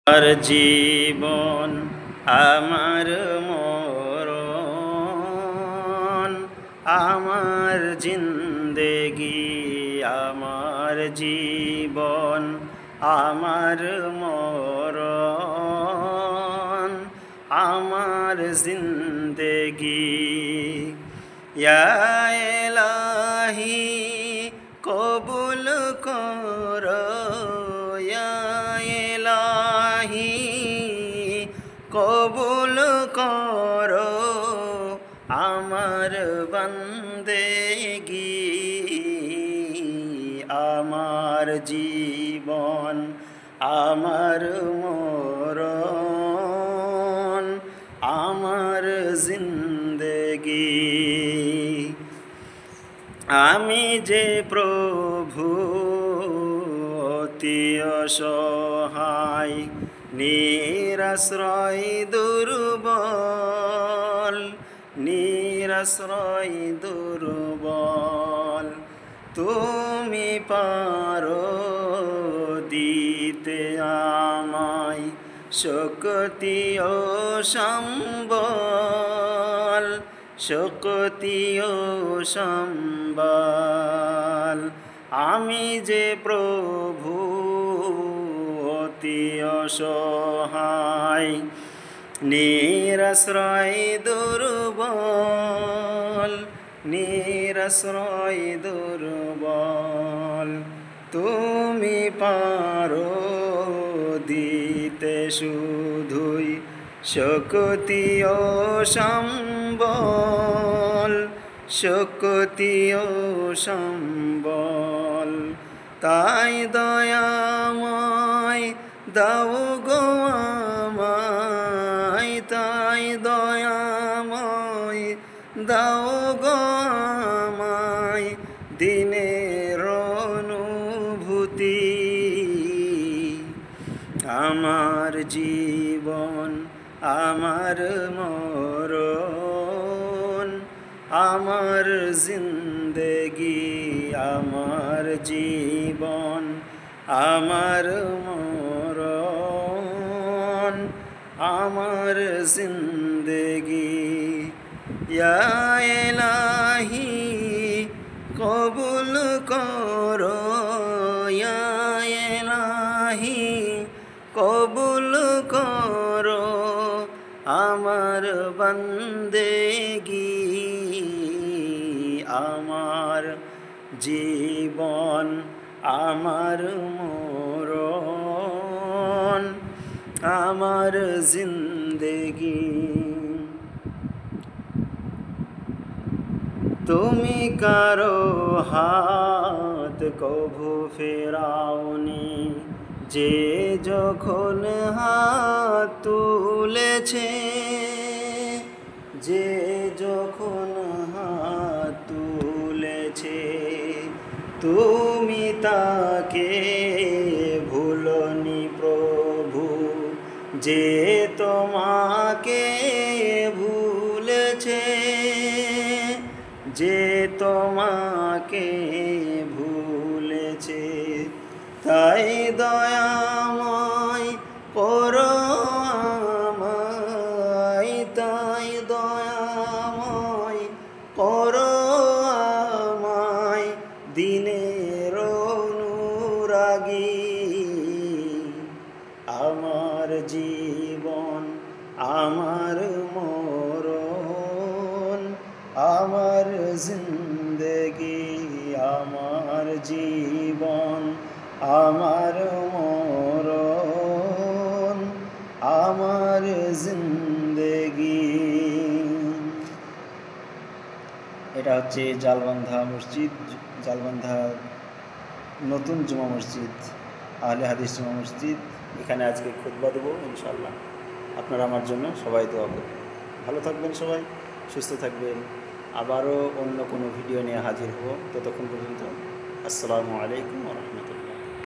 আর জীবন আমার মরণ, আমার জিন্দেগি আমার জীবন আমার মরণ, আমার জিন্দেগি। ইয়া ইলাহি কবুল কর, ইয়া ইলাহি কবুল কর আমার বন্দেগি। আমার জীবন আমার মরণ, আমার জিন্দেগি। আমি যে প্রভু অতি অসহায়, নিরাশ্রয় দুর্বল, নিরাশ্রয় দুর্বল। তুমি পারো দিতে আমায় শক্তি ও সম্বল, শক্তি ও সম্বল। আমি যে প্রভু অতি অসহায়, নিরাশ্রয় দুর্বল, নিরাশ্রয় দুর্বল। তুমি পারো দিতে শুধুই শক্তি ও সম্বল, শক্তি ও সম্বল। তাই দয়াময় দাও গো আমায়, তাই দয়াময় দাও গো আমায় দিনের অনুভূতি। আমার জীবন আমার মরণ, আমার জিন্দেগি আমার জীবন আমার মরণ, আমার জিন্দেগি। ইয়া ইলাহি কবুল করো, ইয়া ইলাহি কবুল করো আমার বন্দেগি। আমার জীবন আমার মরণ, আমার জিন্দেগি। তুমি কারো হাত কভু ফেরাওনি, যে যখন হাত তুলেছে, যে যখন হাত তুলেছে। তুমি তাকে ভুলনি প্রভু, যে তোমাকে ভুলেছে, যে তোমাকে ভুলেছে। তাই দয়াময় করো আমায়, তাই দয়াময় করো আমায় দিনের অনুরাগী। আমার জীবন আমার মরণ, আমার জিন্দেগি আমার জীবন আমার মরণ, আমার জিন্দেগি। এটা হচ্ছে জালবান্ধা মসজিদ, জালবান্ধা নতুন জুমা মসজিদ, আহলে হাদিস জুমা মসজিদ। এখানে আজকে খুতবা দেবো ইনশাআল্লাহ। আপনারা আমার জন্য সবাই দোয়া করবেন। ভালো থাকবেন সবাই, সুস্থ থাকবেন। আবারও অন্য কোনো ভিডিও নিয়ে হাজির হব। ততক্ষণ পর্যন্ত আসসালামু আলাইকুম ওয়া রাহমাতুল্লাহ।